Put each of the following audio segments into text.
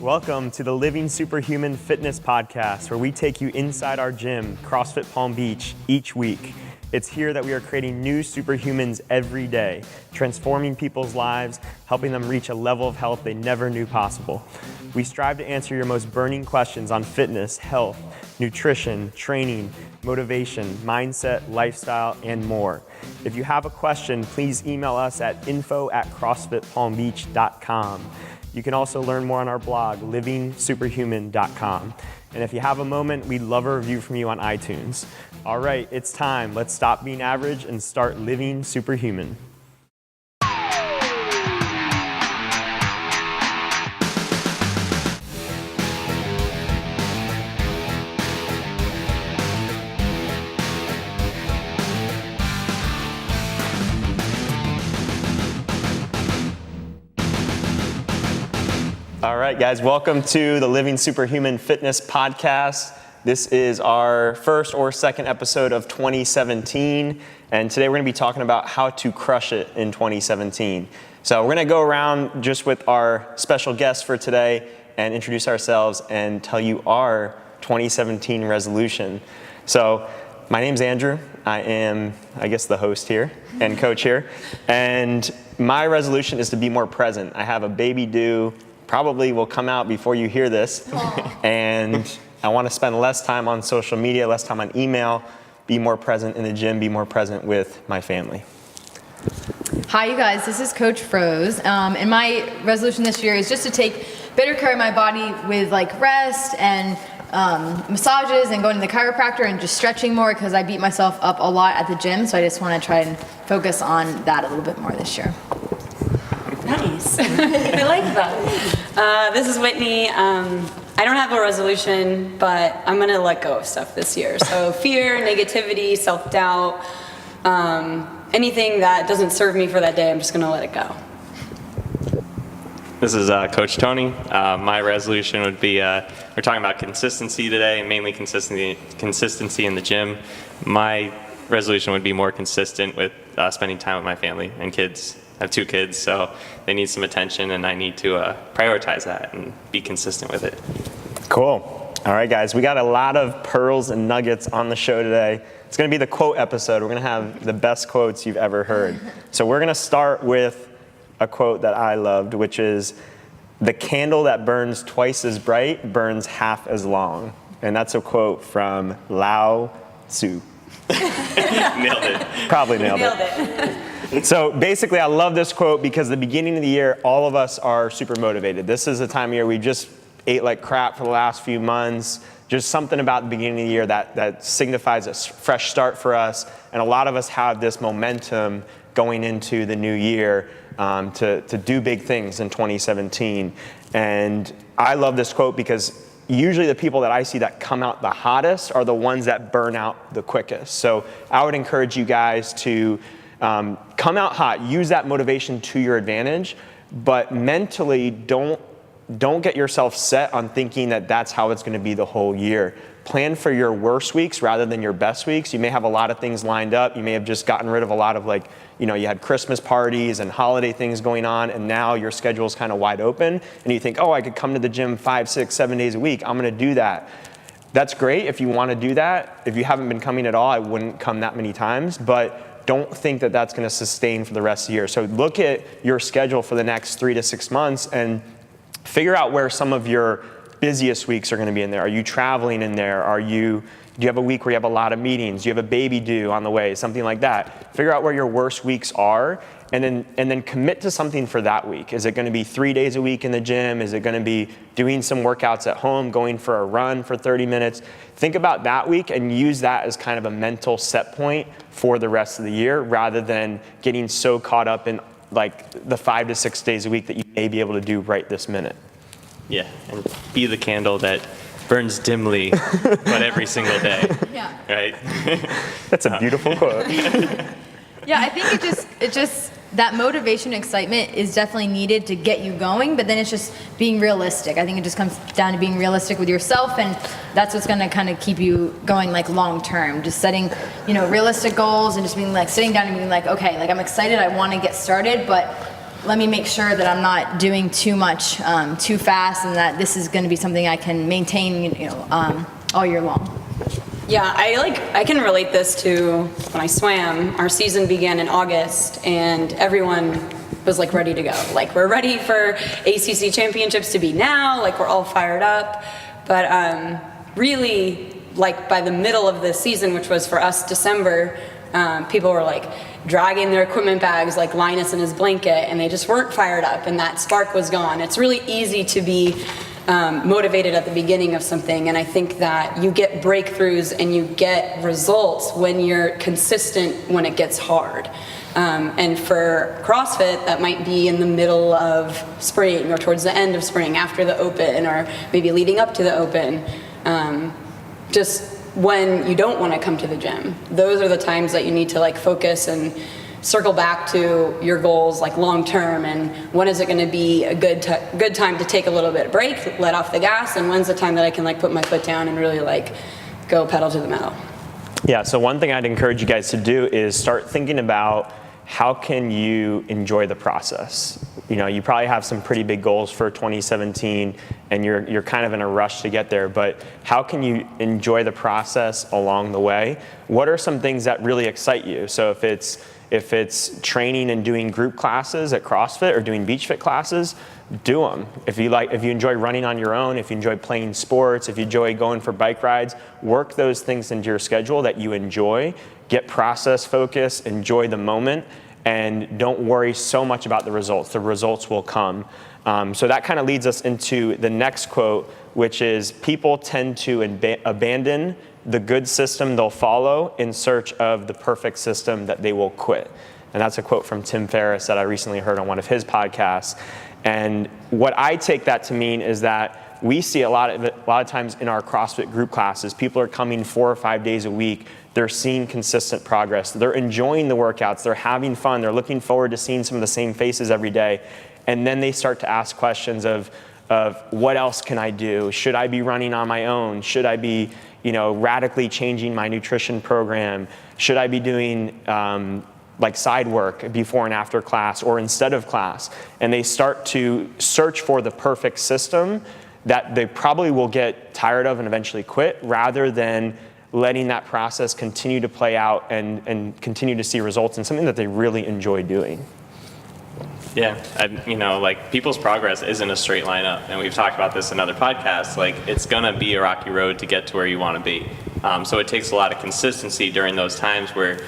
Welcome to the Living Superhuman Fitness Podcast, where we take you inside our gym, CrossFit Palm Beach, each week. It's here that we are creating new superhumans every day, transforming people's lives, helping them reach a level of health they never knew possible. We strive to answer your most burning questions on fitness, health, nutrition, training, motivation, mindset, lifestyle, and more. If you have a question, please email us at info@crossfitpalmbeach.com. You can also learn more on our blog, livingsuperhuman.com. And if you have a moment, we'd love a review from you on iTunes. All right, it's time. Let's stop being average and start living superhuman. All right, guys, welcome to the Living Superhuman Fitness Podcast. This is our first or second episode of 2017, and today we're going to be talking about how to crush it in 2017. So we're going to go around just with our special guests for today and introduce ourselves and tell you our 2017 resolution. So my name's Andrew. I am, the host here and coach here, and my resolution is to be more present. I have a baby due. Probably will come out before you hear this. And I want to spend less time on social media, less time on email, be more present in the gym, be more present with my family. Hi, you guys. This is Coach Froze. And my resolution this year is just to take better care of my body with rest and massages and going to the chiropractor and just stretching more because I beat myself up a lot at the gym. So I just want to try and focus on that a little bit more this year. Nice. I like that. This is Whitney. I don't have a resolution, but I'm going to let go of stuff this year. So fear, negativity, self-doubt, anything that doesn't serve me for that day, I'm just going to let it go. This is Coach Tony. My resolution would be, we're talking about consistency today, mainly consistency in the gym. My resolution would be more consistent with spending time with my family and kids. I have 2 kids, so they need some attention, and I need to prioritize that and be consistent with it. Cool. All right, guys, we got a lot of pearls and nuggets on the show today. It's going to be the quote episode. We're going to have the best quotes you've ever heard. So we're going to start with a quote that I loved, which is, "The candle that burns twice as bright burns half as long." And that's a quote from Lao Tzu. Nailed it. Probably nailed it. So basically, I love this quote because the beginning of the year, all of us are super motivated. This is a time of year we just ate like crap for the last few months. Just something about the beginning of the year that signifies a fresh start for us. And a lot of us have this momentum going into the new year to do big things in 2017. And I love this quote because usually the people that I see that come out the hottest are the ones that burn out the quickest. So I would encourage you guys to come out hot, use that motivation to your advantage, but mentally don't get yourself set on thinking that that's how it's going to be the whole year. Plan for your worst weeks rather than your best weeks. You may have a lot of things lined up. You may have just gotten rid of a lot of you had Christmas parties and holiday things going on, and now your schedule is kind of wide open, and you think, oh, I could come to the gym 5, 6, 7 days a week. I'm going to do that. That's great if you want to do that. If you haven't been coming at all, I wouldn't come that many times, but don't think that that's going to sustain for the rest of the year. So look at your schedule for the next 3 to 6 months and figure out where some of your busiest weeks are going to be in there. Are you traveling in there? Do you have a week where you have a lot of meetings? Do you have a baby due on the way? Something like that. Figure out where your worst weeks are and then commit to something for that week. Is it going to be 3 days a week in the gym? Is it going to be doing some workouts at home, going for a run for 30 minutes? Think about that week and use that as kind of a mental set point for the rest of the year rather than getting so caught up in the 5 to 6 days a week that you may be able to do right this minute. Yeah, and be the candle that burns dimly, but every single day. Yeah. Right? That's a beautiful quote. Yeah, I think it just that motivation, excitement is definitely needed to get you going, but then it's just being realistic. I think it just comes down to being realistic with yourself, and that's what's going to kind of keep you going long term. Just setting, realistic goals and just being sitting down and being okay, I'm excited, I want to get started, but let me make sure that I'm not doing too much too fast, and that this is going to be something I can maintain, all year long. Yeah, I can relate this to when I swam. Our season began in August, and everyone was like ready to go. Like, we're ready for ACC championships to be now. Like, we're all fired up. But really, like, by the middle of the season, which was for us December, people were like dragging their equipment bags like Linus in his blanket, and they just weren't fired up, and that spark was gone. It's really easy to be motivated at the beginning of something, and I think that you get breakthroughs and you get results when you're consistent when it gets hard. And for CrossFit, that might be in the middle of spring or towards the end of spring after the Open, or maybe leading up to the Open. Just when you don't want to come to the gym, those are the times that you need to like focus and circle back to your goals like long term, and when is it going to be a good time to take a little bit of break, let off the gas, and when's the time that I can like put my foot down and really like go pedal to the metal. Yeah, so one thing I'd encourage you guys to do is start thinking about how can you enjoy the process. You probably have some pretty big goals for 2017, and you're kind of in a rush to get there, but how can you enjoy the process along the way? What are some things that really excite you? So if it's training and doing group classes at CrossFit or doing beach fit classes, do them. If you enjoy running on your own, if you enjoy playing sports, if you enjoy going for bike rides, work those things into your schedule that you enjoy. Get process focused, enjoy the moment, and don't worry so much about the results. The results will come. So that kind of leads us into the next quote, which is, people tend to abandon the good system they'll follow in search of the perfect system that they will quit. And that's a quote from Tim Ferriss that I recently heard on one of his podcasts. And what I take that to mean is that we see a lot of times in our CrossFit group classes, people are coming 4 or 5 days a week. They're seeing consistent progress. They're enjoying the workouts. They're having fun. They're looking forward to seeing some of the same faces every day. And then they start to ask questions of what else can I do? Should I be running on my own? Should I be, radically changing my nutrition program? Should I be doing like side work before and after class or instead of class? And they start to search for the perfect system that they probably will get tired of and eventually quit, rather than letting that process continue to play out and continue to see results in something that they really enjoy doing. Yeah, like people's progress isn't a straight line up, and we've talked about this in other podcasts. Like, it's gonna be a rocky road to get to where you want to be. So it takes a lot of consistency during those times where,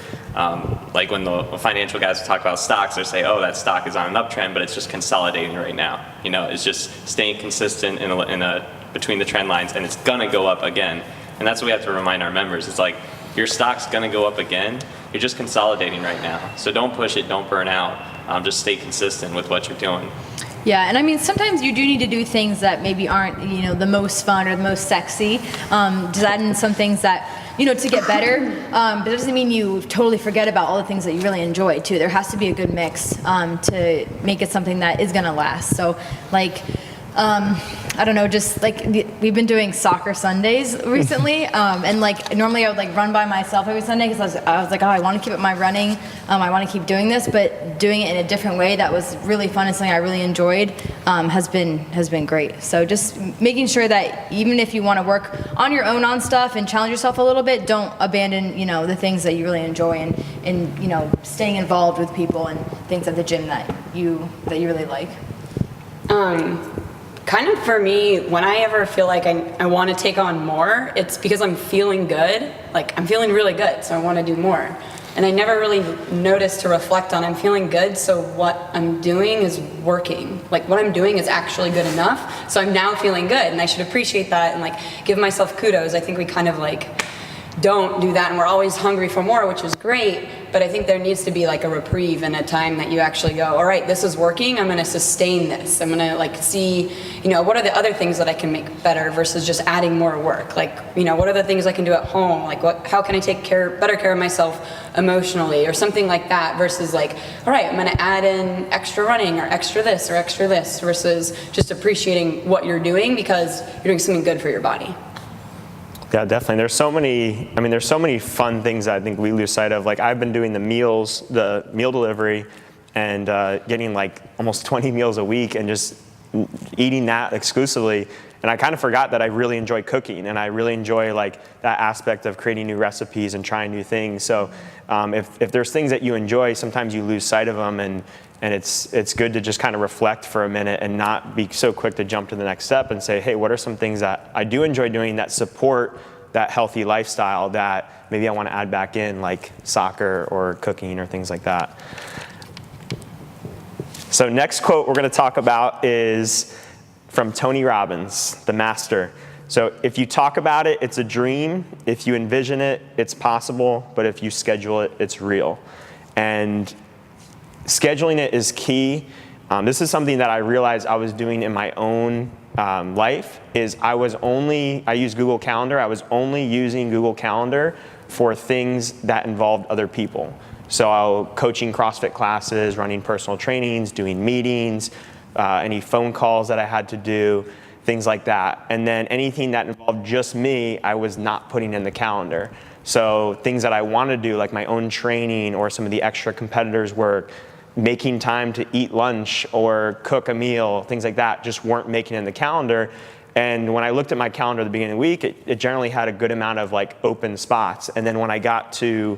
like when the financial guys talk about stocks, they say, "Oh, that stock is on an uptrend, but it's just consolidating right now." It's just staying consistent in a between the trend lines, and it's gonna go up again. And that's what we have to remind our members. It's like, your stock's gonna go up again. You're just consolidating right now. So don't push it, don't burn out. Just stay consistent with what you're doing. Yeah, and I mean, sometimes you do need to do things that maybe aren't, the most fun or the most sexy. Just add in some things that, to get better. But it doesn't mean you totally forget about all the things that you really enjoy too. There has to be a good mix to make it something that is gonna last. So like, I don't know, just like we've been doing soccer Sundays recently, and like normally I would like run by myself every Sunday because I was like, oh, I want to keep up my running, I want to keep doing this, but doing it in a different way that was really fun and something I really enjoyed has been great. So just making sure that even if you want to work on your own on stuff and challenge yourself a little bit, don't abandon the things that you really enjoy, and staying involved with people and things at the gym that you really like. Kind of for me, when I ever feel like I want to take on more, it's because I'm feeling good. Like, I'm feeling really good, so I want to do more. And I never really noticed to reflect on, I'm feeling good, so what I'm doing is working. Like, what I'm doing is actually good enough, so I'm now feeling good, and I should appreciate that and like give myself kudos. I think we kind of like don't do that, and we're always hungry for more, which is great, but I think there needs to be like a reprieve and a time that you actually go, all right, this is working, I'm gonna sustain this. I'm gonna like see, what are the other things that I can make better versus just adding more work? Like, what are the things I can do at home? Like, how can I take better care of myself emotionally or something like that, versus like, all right, I'm gonna add in extra running or extra this versus just appreciating what you're doing because you're doing something good for your body. Yeah, definitely. There's so many fun things that I think we lose sight of. Like, I've been doing the meal delivery, and getting like almost 20 meals a week and just eating that exclusively. And I kind of forgot that I really enjoy cooking, and I really enjoy like that aspect of creating new recipes and trying new things. So if there's things that you enjoy, sometimes you lose sight of them, and it's good to just kind of reflect for a minute and not be so quick to jump to the next step and say, hey, what are some things that I do enjoy doing that support that healthy lifestyle that maybe I want to add back in, like soccer or cooking or things like that. So next quote we're going to talk about is from Tony Robbins, the master. So if you talk about it, it's a dream. If you envision it, it's possible. But if you schedule it, it's real. And scheduling it is key. This is something that I realized I was doing in my own life. Is I use Google Calendar. I was only using Google Calendar for things that involved other people. So coaching CrossFit classes, running personal trainings, doing meetings, any phone calls that I had to do, things like that. And then anything that involved just me, I was not putting in the calendar. So things that I want to do, like my own training or some of the extra competitors' work, making time to eat lunch or cook a meal, things like that, just weren't making it in the calendar. And when I looked at my calendar at the beginning of the week, it generally had a good amount of like open spots. And then when I got to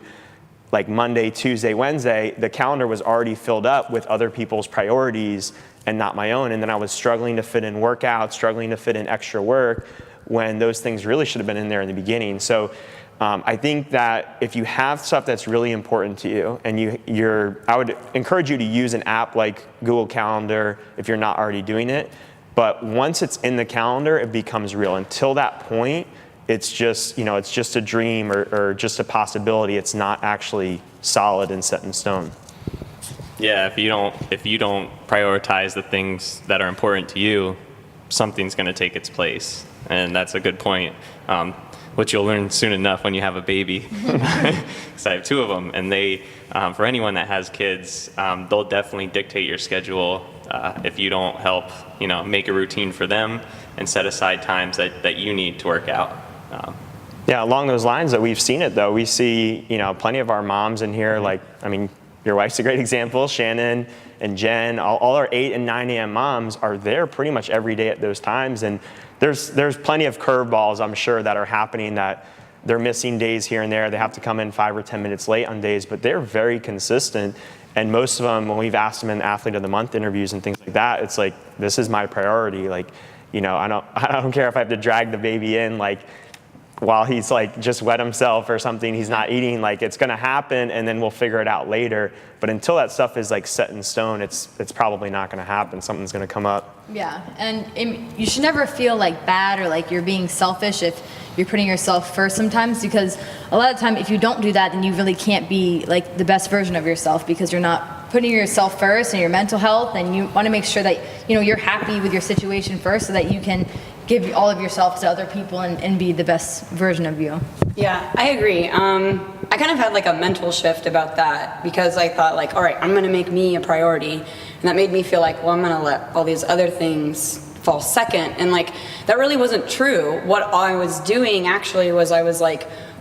like Monday, Tuesday, Wednesday, the calendar was already filled up with other people's priorities and not my own. And then I was struggling to fit in workouts, struggling to fit in extra work when those things really should have been in there in the beginning. So I think that if you have stuff that's really important to you, and I would encourage you to use an app like Google Calendar if you're not already doing it. But once it's in the calendar, it becomes real. Until that point, it's just a dream or just a possibility. It's not actually solid and set in stone. Yeah, if you don't prioritize the things that are important to you, something's going to take its place, and that's a good point. Which you'll learn soon enough when you have a baby. Because I have two of them, and they, for anyone that has kids, they'll definitely dictate your schedule if you don't help, make a routine for them and set aside times that you need to work out. Yeah, along those lines that we've seen it though, we see, plenty of our moms in here, your wife's a great example, Shannon and Jen, all our 8 and 9 a.m. moms are there pretty much every day at those times. And there's plenty of curveballs, I'm sure, that are happening, that they're missing days here and there. They have to come in 5 or 10 minutes late on days, but they're very consistent. And most of them, when we've asked them in Athlete of the Month interviews and things like that, it's like, this is my priority. I don't care if I have to drag the baby in, while he's just wet himself or something, he's not eating, it's gonna happen, and then we'll figure it out later. But until that stuff is set in stone, it's probably not gonna happen. Something's gonna come up. Yeah, and you should never feel bad or you're being selfish if you're putting yourself first sometimes, because a lot of the time if you don't do that, then you really can't be the best version of yourself, because you're not putting yourself first and your mental health, and you wanna make sure that you're happy with your situation first, so that you can give all of yourself to other people and be the best version of you. Yeah, I agree. I kind of had a mental shift about that, because I thought all right, I'm gonna make me a priority. And that made me feel well, I'm gonna let all these other things fall second. And that really wasn't true. What I was doing actually was I was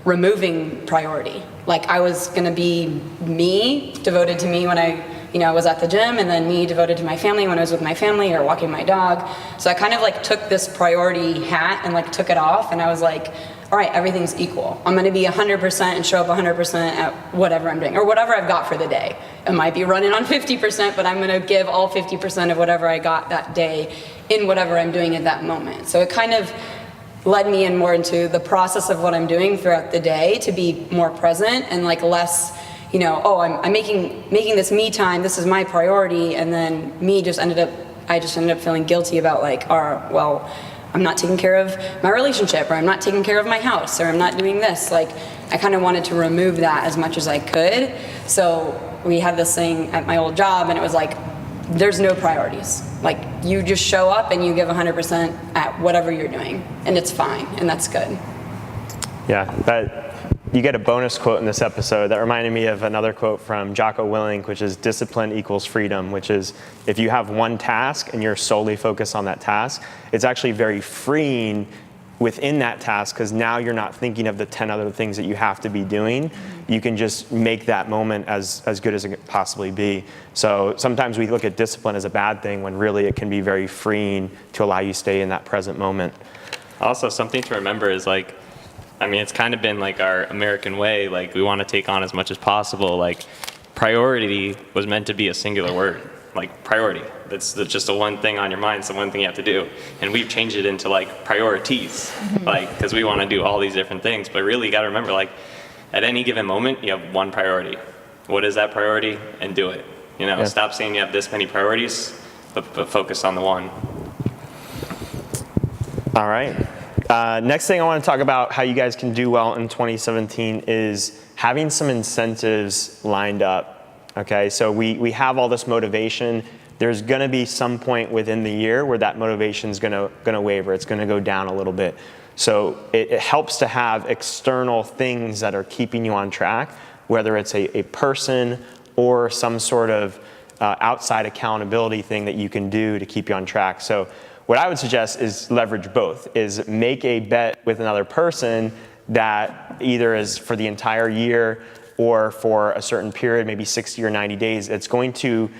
removing priority. I was gonna be me, devoted to me when I was at the gym, and then me devoted to my family when I was with my family or walking my dog. So I kind of took this priority hat and took it off, and I was all right, everything's equal. I'm gonna be 100% and show up 100% at whatever I'm doing, or whatever I've got for the day. It might be running on 50%, but I'm gonna give all 50% of whatever I got that day in whatever I'm doing at that moment. So it kind of led me in more into the process of what I'm doing throughout the day, to be more present and less, I'm making this me time, this is my priority, and then I just ended up feeling guilty about I'm not taking care of my relationship, or I'm not taking care of my house, or I'm not doing this. I kind of wanted to remove that as much as I could. So we had this thing at my old job, and it was there's no priorities. You just show up and you give 100% at whatever you're doing, and it's fine, and that's good. Yeah, you get a bonus quote in this episode that reminded me of another quote from Jocko Willink, which is discipline equals freedom, which is if you have one task and you're solely focused on that task, it's actually very freeing within that task, because now you're not thinking of the 10 other things that you have to be doing. You can just make that moment as good as it could possibly be. So sometimes we look at discipline as a bad thing when really it can be very freeing to allow you to stay in that present moment. Also, something to remember is like, I mean, it's kind of been like our American way, like we want to take on as much as possible. Like priority was meant to be a singular word, like priority. That's just the one thing on your mind. It's the one thing you have to do. And we've changed it into like priorities, like, because we want to do all these different things. But really, you got to remember, like, at any given moment, you have one priority. What is that priority? And do it. You know, stop saying you have this many priorities, but focus on the one. All right. Next thing I want to talk about how you guys can do well in 2017 is having some incentives lined up. Okay, so we have all this motivation. There's going to be some point within the year where that motivation is going to waver. It's going to go down a little bit. So it helps to have external things that are keeping you on track, whether it's a person or some sort of outside accountability thing that you can do to keep you on track. So what I would suggest is leverage both, is make a bet with another person that either is for the entire year or for a certain period, maybe 60 or 90 days. It's going to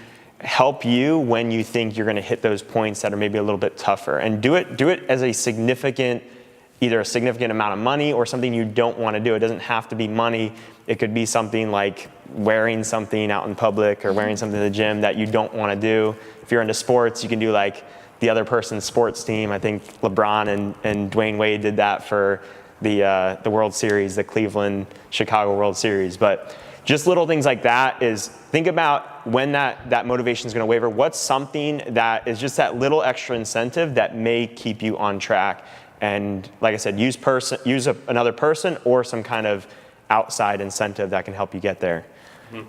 help you when you think you're going to hit those points that are maybe a little bit tougher. And do it as either a significant amount of money or something you don't want to do. It doesn't have to be money. It could be something like wearing something out in public or wearing something to the gym that you don't want to do. If you're into sports, you can do like the other person's sports team. I think LeBron and Dwayne Wade did that for the World Series, the Cleveland-Chicago World Series. But just little things like that is think about when that motivation is going to waver. What's something that is just that little extra incentive that may keep you on track? And like I said, use another person or some kind of outside incentive that can help you get there. Mm-hmm.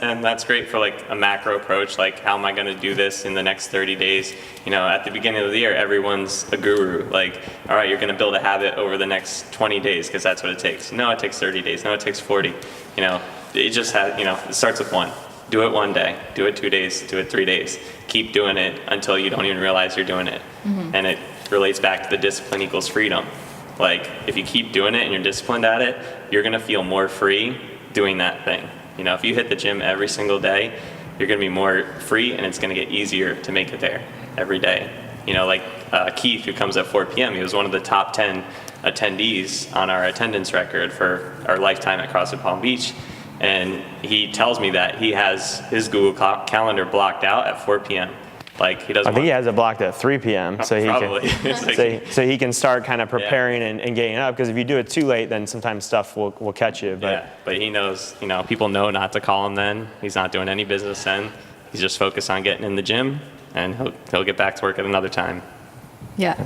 And that's great for like a macro approach, like how am I going to do this in the next 30 days? You know, at the beginning of the year, everyone's a guru. Like, all right, you're going to build a habit over the next 20 days because that's what it takes. No, it takes 30 days. No, it takes 40. You know, it just has, it starts with one. Do it one day, do it 2 days, do it 3 days. Keep doing it until you don't even realize you're doing it. Mm-hmm. And it relates back to the discipline equals freedom. Like, if you keep doing it and you're disciplined at it, you're going to feel more free doing that thing. You know, if you hit the gym every single day, you're going to be more free and it's going to get easier to make it there every day. You know, like Keith, who comes at 4 p.m., he was one of the top 10 attendees on our attendance record for our lifetime at CrossFit Palm Beach. And he tells me that he has his Google Calendar blocked out at 4 p.m. Like he doesn't. I think he has it blocked at 3 p.m. So he can start kind of preparing and getting up. Because if you do it too late, then sometimes stuff will catch you. But he knows, people know not to call him then. He's not doing any business then. He's just focused on getting in the gym, and he'll get back to work at another time. Yeah.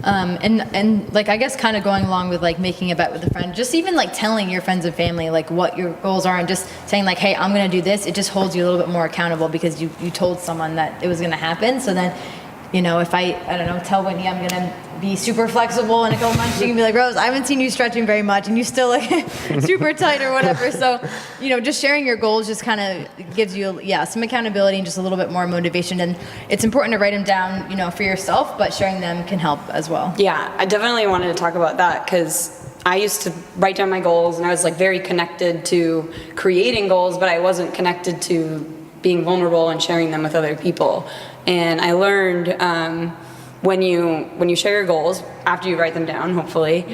And like, I guess kind of going along with like making a bet with a friend, just even like telling your friends and family like what your goals are and just saying like, hey, I'm going to do this. It just holds you a little bit more accountable because you told someone that it was going to happen. So then, if I don't know, tell Whitney I'm going to be super flexible in a couple months, she can be like, Rose, I haven't seen you stretching very much and you still look super tight or whatever. So, just sharing your goals just kind of gives you, some accountability and just a little bit more motivation. And it's important to write them down, for yourself, but sharing them can help as well. Yeah, I definitely wanted to talk about that because I used to write down my goals and I was like very connected to creating goals, but I wasn't connected to being vulnerable and sharing them with other people. And I learned when you share your goals after you write them down, hopefully,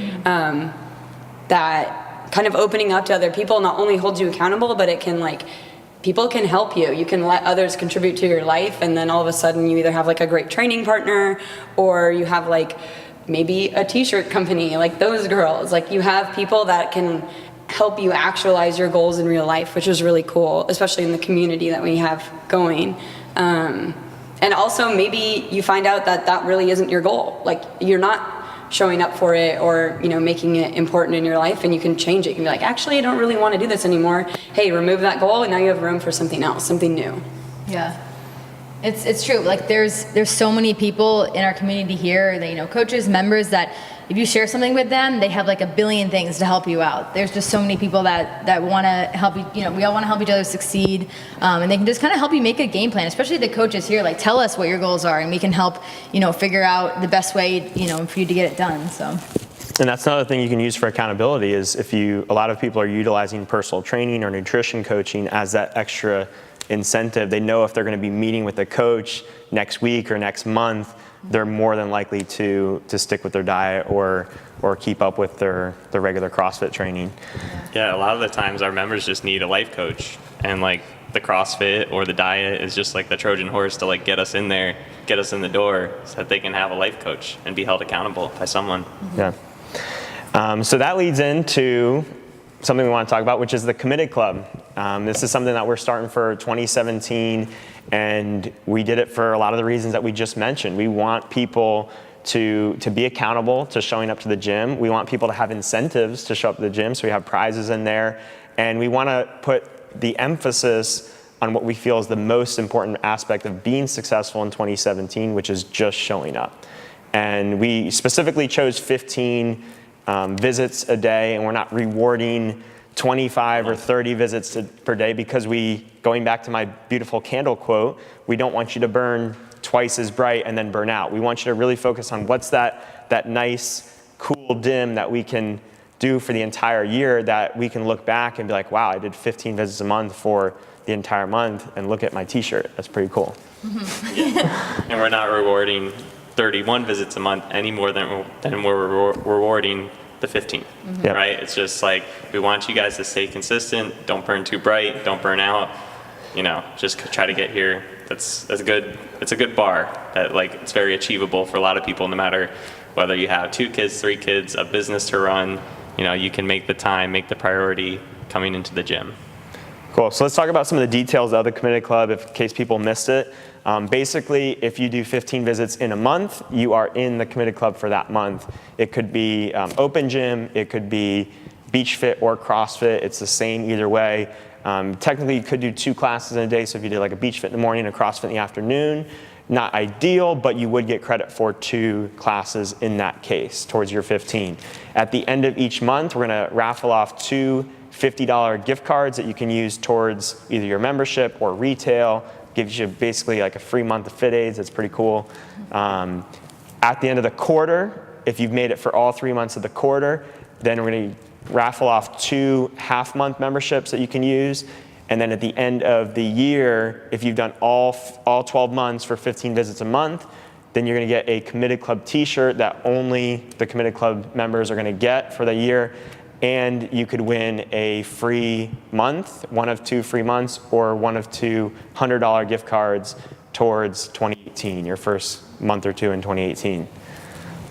that kind of opening up to other people not only holds you accountable, but it can people can help you. You can let others contribute to your life, and then all of a sudden you either have like a great training partner, or you have like maybe a t-shirt company, like those girls. Like you have people that can help you actualize your goals in real life, which is really cool, especially in the community that we have going. And also maybe you find out that really isn't your goal. Like you're not showing up for it or, making it important in your life, and you can change it. You can be like, actually, I don't really want to do this anymore. Hey, remove that goal and now you have room for something else, something new. Yeah. It's true. Like there's so many people in our community here, that, coaches, members, that if you share something with them, they have like a billion things to help you out. There's just so many people that want to help you. We all want to help each other succeed, and they can just kind of help you make a game plan. Especially the coaches here, like tell us what your goals are, and we can help figure out the best way for you to get it done. So. And that's another thing you can use for accountability is a lot of people are utilizing personal training or nutrition coaching as that extra incentive. They know if they're going to be meeting with a coach next week or next month, they're more than likely to stick with their diet or keep up with their regular CrossFit training. Yeah, a lot of the times our members just need a life coach, and like the CrossFit or the diet is just like the Trojan horse to like get us in there, get us in the door so that they can have a life coach and be held accountable by someone. Yeah. So that leads into something we want to talk about, which is the Committed Club. This is something that we're starting for 2017, and we did it for a lot of the reasons that we just mentioned. We want people to be accountable to showing up to the gym. We want people to have incentives to show up to the gym, so we have prizes in there. And we want to put the emphasis on what we feel is the most important aspect of being successful in 2017, which is just showing up. And we specifically chose 15 visits a day, and we're not rewarding 25 or 30 visits per day because going back to my beautiful candle quote, we don't want you to burn twice as bright and then burn out. We want you to really focus on what's that nice, cool dim that we can do for the entire year, that we can look back and be like, wow, I did 15 visits a month for the entire month, and look at my t-shirt. That's pretty cool. Yeah. And we're not rewarding 31 visits a month any more than we're rewarding the 15, right? It's just like, we want you guys to stay consistent, don't burn too bright, don't burn out, just try to get here. It's a good bar that like, it's very achievable for a lot of people, no matter whether you have 2 kids, 3 kids, a business to run, you can make the time, make the priority coming into the gym. Cool. So let's talk about some of the details of the Committed Club in case people missed it. Basically, if you do 15 visits in a month, you are in the Committed Club for that month. It could be open gym, it could be beach fit or CrossFit. It's the same either way. Technically, you could do 2 classes in a day. So if you did like a beach fit in the morning and a CrossFit in the afternoon, not ideal, but you would get credit for 2 classes in that case towards your 15. At the end of each month, we're going to raffle off 2 $50 gift cards that you can use towards either your membership or retail. Gives you basically like a free month of Fit Aids. That's pretty cool. At the end of the quarter, if you've made it for all 3 months of the quarter, then we're going to raffle off 2 half-month memberships that you can use. And then at the end of the year, if you've done all 12 months for 15 visits a month, then you're going to get a Committed Club t-shirt that only the Committed Club members are going to get for the year. And you could win a free month, 1 of 2 free months, or 1 of 2 $100 gift cards towards 2018, your first month or 2 in 2018.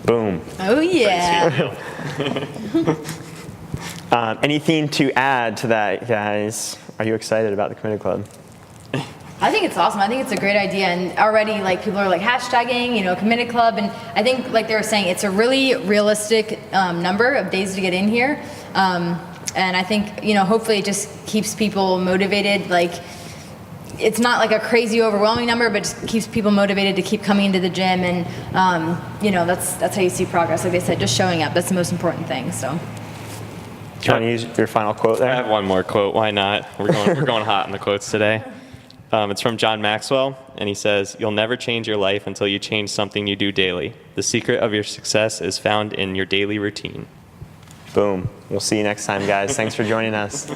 Boom. Oh, yeah. Anything to add to that, guys? Are you excited about the Committed Club? I think it's awesome. I think it's a great idea, and already like people are like hashtagging, Committed Club, and I think like they were saying, it's a really realistic number of days to get in here, and I think hopefully it just keeps people motivated. Like it's not like a crazy overwhelming number, but just keeps people motivated to keep coming into the gym, and that's how you see progress. Like they said, just showing up. That's the most important thing. So. Do you want to use your final quote there? I have one more quote. Why not? We're going hot in the quotes today. It's from John Maxwell, and he says, "You'll never change your life until you change something you do daily. The secret of your success is found in your daily routine." Boom. We'll see you next time, guys. Thanks for joining us.